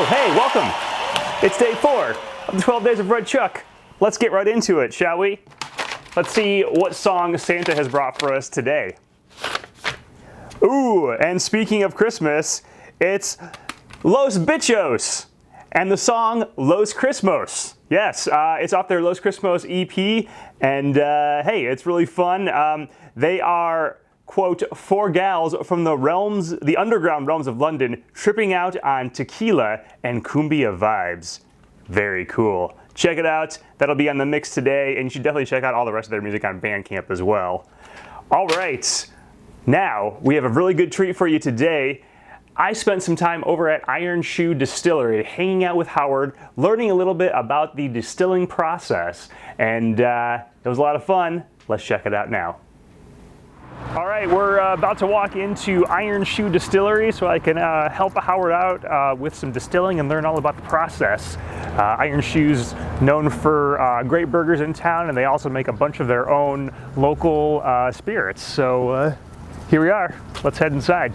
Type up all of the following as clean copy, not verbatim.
Oh, hey, welcome. It's day 4 of the 12 Days of Red Chuck. Let's get right into it, shall we? Let's see what song Santa has brought for us today. Ooh, and speaking of Christmas, it's Los Bichos and the song Los Christmas. Yes, it's off their Los Christmas EP, and hey, it's really fun. They are, quote, 4 gals from the underground realms of London, tripping out on tequila and cumbia vibes. Very cool. Check it out. That'll be on the mix today, and you should definitely check out all the rest of their music on Bandcamp as well. All right, now we have a really good treat for you today. I spent some time over at Iron Shoe Distillery, hanging out with Howard, learning a little bit about the distilling process, and it was a lot of fun. Let's check it out now. All right, we're about to walk into Iron Shoe Distillery so I can help Howard out with some distilling and learn all about the process. Iron Shoe's known for great burgers in town, and they also make a bunch of their own local spirits. So here we are. Let's head inside.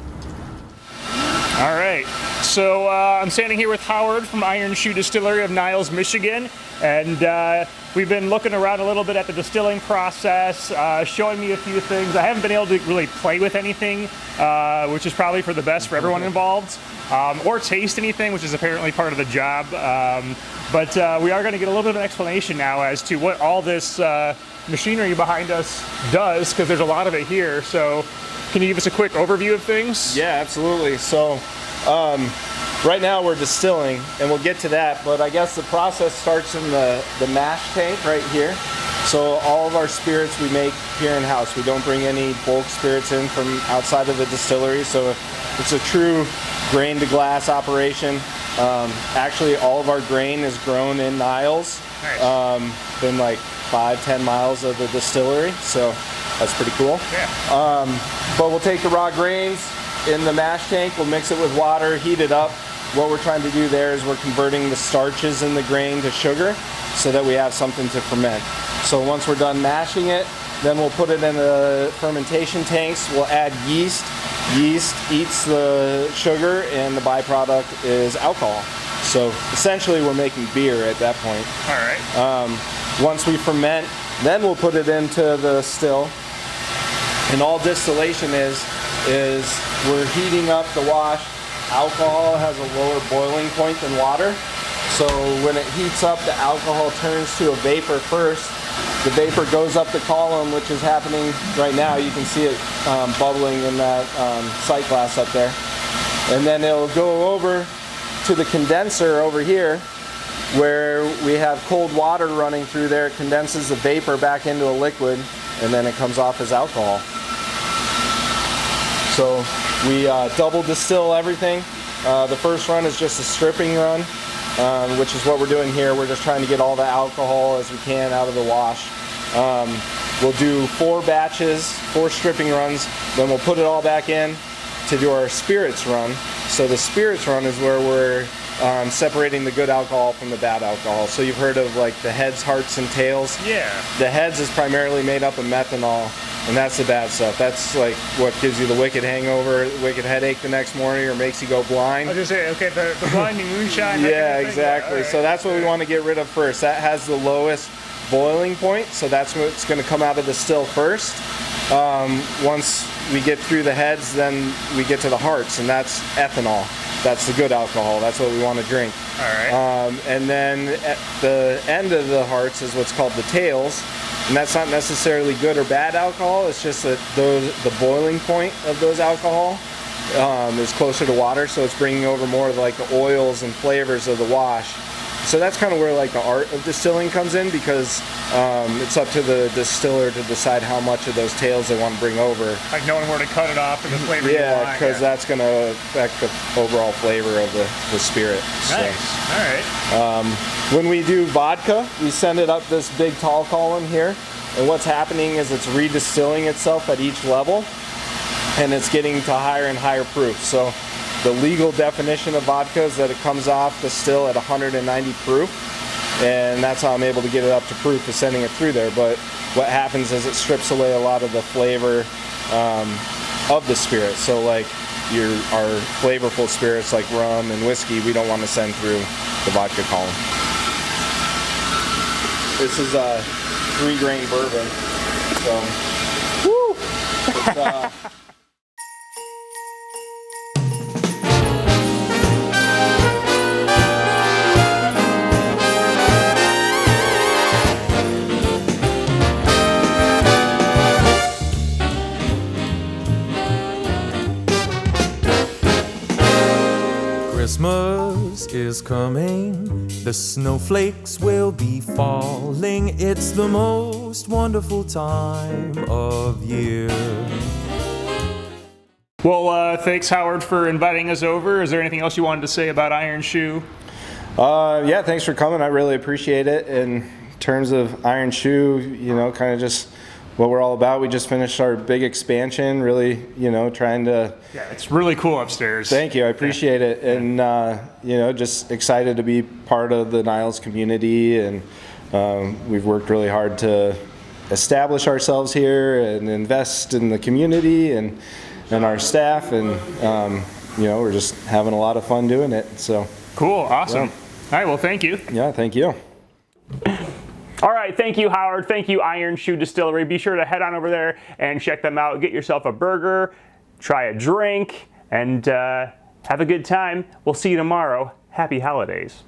All right, so I'm standing here with Howard from Iron Shoe Distillery of Niles, Michigan, and we've been looking around a little bit at the distilling process, showing me a few things. I haven't been able to really play with anything, which is probably for the best for everyone involved, or taste anything, which is apparently part of the job. But we are going to get a little bit of an explanation now as to what all this machinery behind us does, because there's a lot of it here. So can you give us a quick overview of things? Yeah, absolutely. So right now we're distilling, and we'll get to that, but I guess the process starts in the mash tank right here. So all of our spirits we make here in-house. We don't bring any bulk spirits in from outside of the distillery, so it's a true grain to glass operation. Actually, all of our grain is grown in Niles. Nice. Been like 5-10 miles of the distillery, so that's pretty cool. Yeah. But we'll take the raw grains in the mash tank, we'll mix it with water, heat it up. What we're trying to do there is we're converting the starches in the grain to sugar so that we have something to ferment. So once we're done mashing it, then we'll put it in the fermentation tanks. We'll add yeast. Yeast eats the sugar, and the byproduct is alcohol. So essentially we're making beer at that point. All right. Once we ferment, then we'll put it into the still. And all distillation is we're heating up the wash. Alcohol has a lower boiling point than water. So when it heats up, the alcohol turns to a vapor first. The vapor goes up the column, which is happening right now. You can see it bubbling in that sight glass up there. And then it'll go over to the condenser over here, where we have cold water running through there. It condenses the vapor back into a liquid, and then it comes off as alcohol. So we double distill everything. The first run is just a stripping run, which is what we're doing here. We're just trying to get all the alcohol as we can out of the wash. We'll do 4 batches, 4 stripping runs, then we'll put it all back in to do our spirits run. So the spirits run is where we're separating the good alcohol from the bad alcohol. So you've heard of like the heads, hearts, and tails? Yeah. The heads is primarily made up of methanol, and that's the bad stuff. That's like what gives you the wicked hangover, wicked headache the next morning, or makes you go blind. I was just saying, okay, the blinding moonshine. Yeah, exactly. Right. So that's what we want to get rid of first. That has the lowest boiling point, so that's what's going to come out of the still first. Once we get through the heads, then we get to the hearts, and that's ethanol. That's the good alcohol. That's what we want to drink. All right. And then at the end of the hearts is what's called the tails, and that's not necessarily good or bad alcohol. It's just that the boiling point of those alcohol is closer to water, so it's bringing over more of like the oils and flavors of the wash. So that's kind of where like the art of distilling comes in, because it's up to the distiller to decide how much of those tails they want to bring over. Like knowing where to cut it off and the flavor you Yeah, want. because that's going to affect the overall flavor of the spirit. Nice. So, all right. when we do vodka, we send it up this big tall column here, and what's happening is it's redistilling itself at each level, and it's getting to higher and higher proof. So the legal definition of vodka is that it comes off the still at 190 proof, and that's how I'm able to get it up to proof, is sending it through there. But what happens is it strips away a lot of the flavor of the spirit. So like our flavorful spirits like rum and whiskey, we don't want to send through the vodka column. This is a 3-grain bourbon, so woo! It's, Christmas is coming, the snowflakes will be falling. It's the most wonderful time of year. Well, thanks, Howard, for inviting us over. Is there anything else you wanted to say about Iron Shoe? Yeah, thanks for coming. I really appreciate it. In terms of Iron Shoe, you know, kind of just what we're all about. We just finished our big expansion, really, you know, trying to... Yeah, it's really cool upstairs. Thank you, I appreciate it. And, you know, just excited to be part of the Niles community. And we've worked really hard to establish ourselves here and invest in the community and our staff. And, you know, we're just having a lot of fun doing it. So Cool, awesome. Yeah. All right, well, thank you. Yeah, thank you. All right, thank you, Howard. Thank you, Iron Shoe Distillery. Be sure to head on over there and check them out. Get yourself a burger, try a drink, and have a good time. We'll see you tomorrow. Happy holidays.